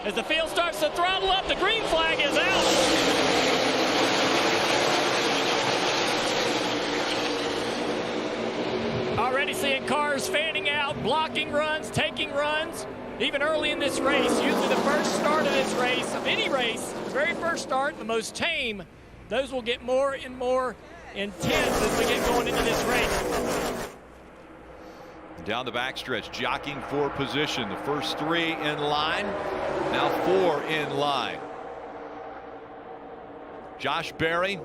As the field starts to throttle up, the green flag is out. Already seeing cars fanning out, blocking runs, taking runs, even early in this race. Usually the first start of this race, of any race, the very first start, the most tame, those will get more and more intense as we get going into this race. Down the backstretch, jockeying for position. The first 3 in line, now 4 in line. Josh Berry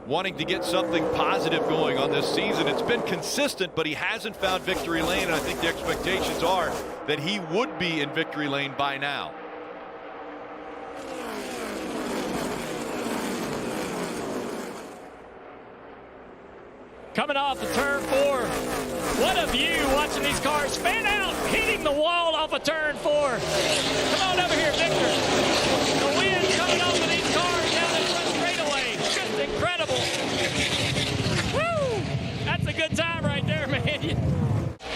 wanting to get something positive going on this season. It's been consistent, but he hasn't found victory lane, and I think the expectations are that he would be in victory lane by now. Coming off of turn 4. What a view watching these cars fan out, hitting the wall off of turn 4. Come on over here, Victor. The wind coming off of these cars down the front straightaway. Just incredible. Woo! That's a good time right there, man.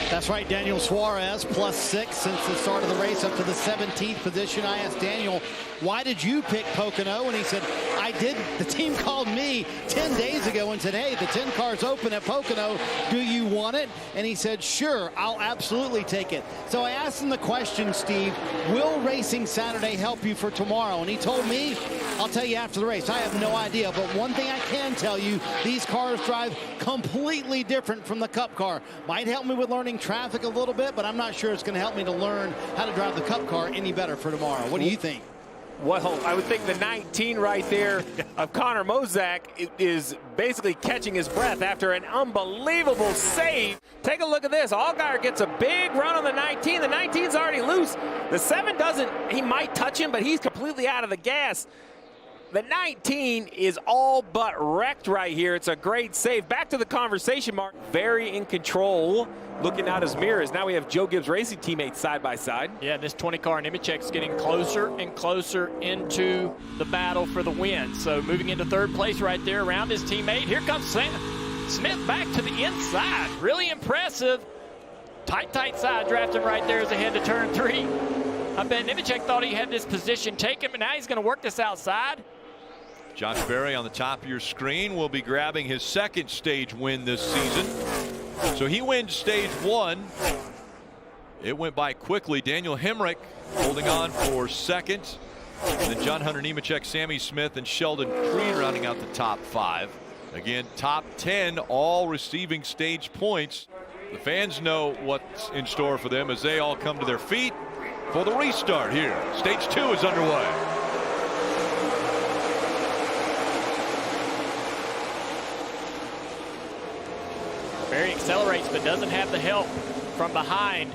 That's right, Daniel Suarez, +6 since the start of the race up to the 17th position. I asked Daniel, why did you pick Pocono? And he said, I did. The team called me 10 days ago and said, hey, the 10 cars open at Pocono. Do you want it? And he said, sure, I'll absolutely take it. So I asked him the question, Steve, will Racing Saturday help you for tomorrow? And he told me, I'll tell you after the race. I have no idea. But one thing I can tell you, these cars drive completely different from the Cup car. Might help me with learning traffic a little bit, but I'm not sure it's going to help me to learn how to drive the Cup car any better for tomorrow. What do you think? Well, I would think the 19 right there of Connor Mosack is basically catching his breath after an unbelievable save. Take a look at this. Allgaier gets a big run on the 19. The 19's already loose. The 7 doesn't. He might touch him, but he's completely out of the gas. The 19 is all but wrecked right here. It's a great save. Back to the conversation, Mark. Very in control, looking out his mirrors. Now we have Joe Gibbs Racing teammates side by side. Yeah, this 20 car Nemechek's getting closer and closer into the battle for the win. So moving into 3rd place right there around his teammate. Here comes Smith back to the inside. Really impressive. Tight side drafting right there as they head to turn 3. I bet Nemechek thought he had this position taken, but now he's going to work this outside. Josh Berry on the top of your screen will be grabbing his 2nd stage win this season. So he wins stage 1. It went by quickly. Daniel Hemrick holding on for 2nd. And then John Hunter Nemechek, Sammy Smith, and Sheldon Creed rounding out the top 5. Again, top 10 all receiving stage points. The fans know what's in store for them as they all come to their feet for the restart here. Stage 2 is underway. Berry accelerates but doesn't have the help from behind.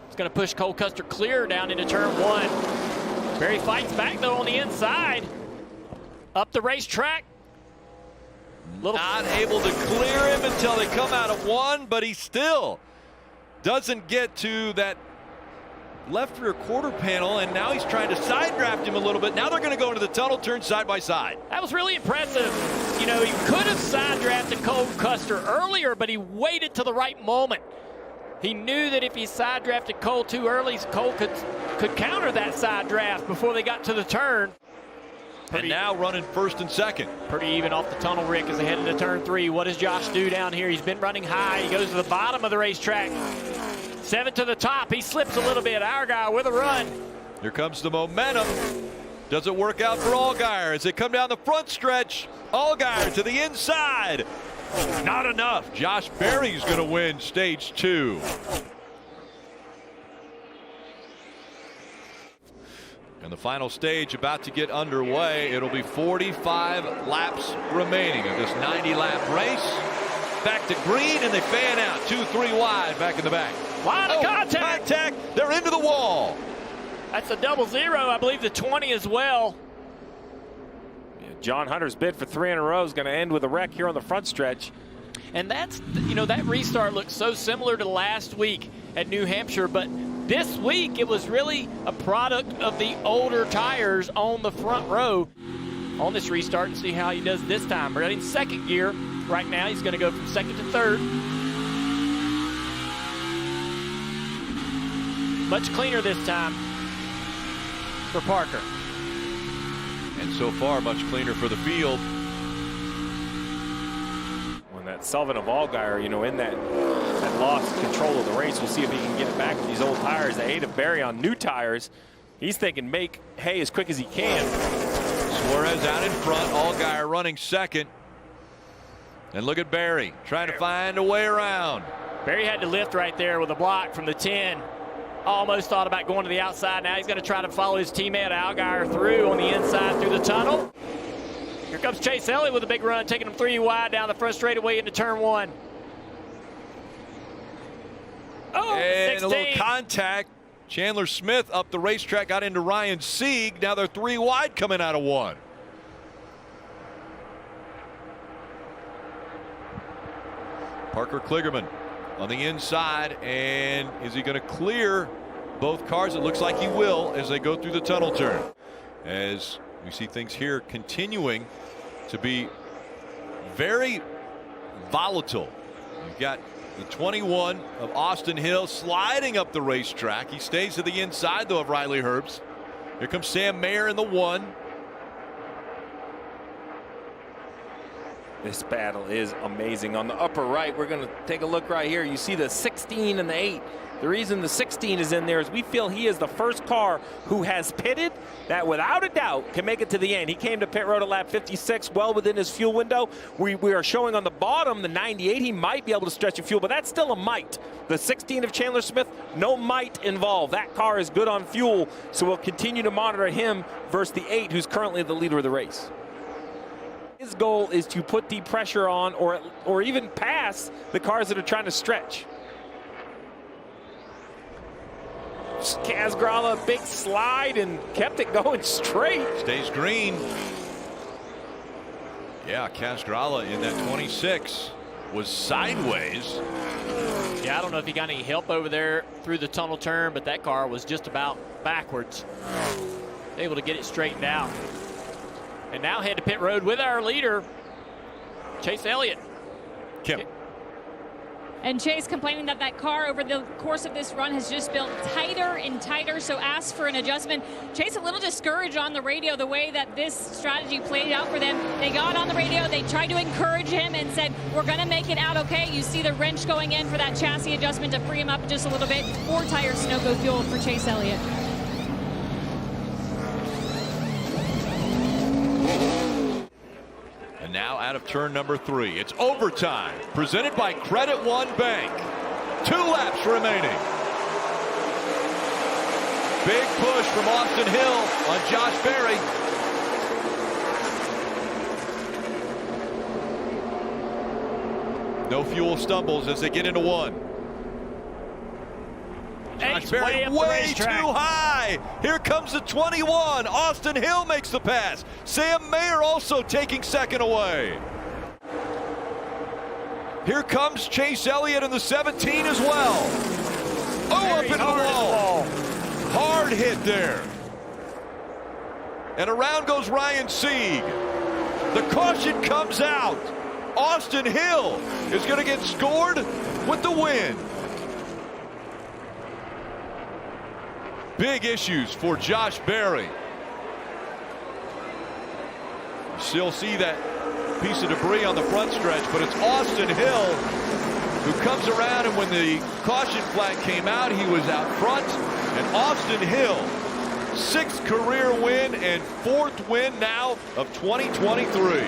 It's going to push Cole Custer clear down into turn 1. Berry fights back though on the inside. Up the racetrack. Not able to clear him until they come out of 1, but he still doesn't get to that left rear quarter panel, and now he's trying to side draft him a little bit. Now they're going to go into the tunnel, turn side by side. That was really impressive. You know, he could have side drafted Cole Custer earlier, but he waited to the right moment. He knew that if he side drafted Cole too early, Cole could counter that side draft before they got to the turn. And now running 1st and 2nd. Pretty even off the tunnel, Rick, as they head into turn 3. What does Josh do down here? He's been running high. He goes to the bottom of the racetrack. 7 to the top. He slips a little bit. Our guy with a run. Here comes the momentum. Does it work out for Allgaier as they come down the front stretch? Allgaier to the inside. Not enough. Josh Berry's going to win stage 2. And the final stage about to get underway. It'll be 45 laps remaining of this 90-lap race. Back to green, and they fan out. 2-3 wide back in the back. Line of contact. They're into the wall. That's a 0-0. I believe the 20 as well. Yeah, John Hunter's bid for 3 in a row is going to end with a wreck here on the front stretch. And that's, you know, that restart looks so similar to last week at New Hampshire, but this week it was really a product of the older tires on the front row on this restart, and see how he does this time. We're in 2nd gear right now. He's going to go from 2nd to 3rd. Much cleaner this time. for Parker. And so far, much cleaner for the field. When that Sullivan of Allgaier, you know, in that lost control of the race, we'll see if he can get it back with these old tires. The 8 of Barry on new tires. He's thinking make hay as quick as he can. Suarez out in front, Allgaier running second. And look at Barry trying to find a way around. Barry had to lift right there with a block from the 10. Almost thought about going to the outside. Now he's going to try to follow his teammate Allgaier through on the inside through the tunnel. Here comes Chase Elliott with a big run, taking him 3 wide down the front straightaway into turn 1. Oh, and 16. a little contact. Chandler Smith up the racetrack, got into Ryan Sieg. Now they're 3 wide coming out of 1. Parker Kligerman on the inside, and is he going to clear both cars? It looks like he will as they go through the tunnel turn. As we see things here continuing to be very volatile. You've got the 21 of Austin Hill sliding up the racetrack. He stays to the inside, though, of Riley Herbst. Here comes Sam Mayer in the 1. This battle is amazing. On the upper right, we're going to take a look right here. You see the 16 and the 8. The reason the 16 is in there is we feel he is the first car who has pitted that without a doubt can make it to the end. He came to pit road at lap 56, well within his fuel window. We are showing on the bottom the 98. He might be able to stretch a fuel, but that's still a might. The 16 of Chandler Smith, no might involved. That car is good on fuel, so we'll continue to monitor him versus the 8, who's currently the leader of the race. His goal is to put the pressure on or even pass the cars that are trying to stretch. Casgrala, big slide and kept it going straight. Stays green. Yeah, Casgrala in that 26 was sideways. Yeah, I don't know if he got any help over there through the tunnel turn, but that car was just about backwards. Able to get it straightened out. And now head to pit road with our leader, Chase Elliott. Kim. And Chase complaining that that car over the course of this run has just built tighter and tighter, so asked for an adjustment. Chase a little discouraged on the radio the way that this strategy played out for them. They got on the radio, they tried to encourage him and said, we're going to make it out okay. You see the wrench going in for that chassis adjustment to free him up just a little bit. 4 tires, Sunoco fuel for Chase Elliott. And now out of turn number 3. It's overtime, presented by Credit One Bank. 2 laps remaining. Big push from Austin Hill on Josh Berry. No fuel stumbles as they get into 1. Josh Berry way too high. Here comes the 21. Austin Hill makes the pass. Sam Mayer also taking second away. Here comes Chase Elliott in the 17 as well. Oh, up into the wall. Hard hit there. And around goes Ryan Sieg. The caution comes out. Austin Hill is going to get scored with the win. Big issues for Josh Berry. You still see that piece of debris on the front stretch, but it's Austin Hill who comes around, and when the caution flag came out, he was out front. And Austin Hill, 6th career win and 4th win now of 2023.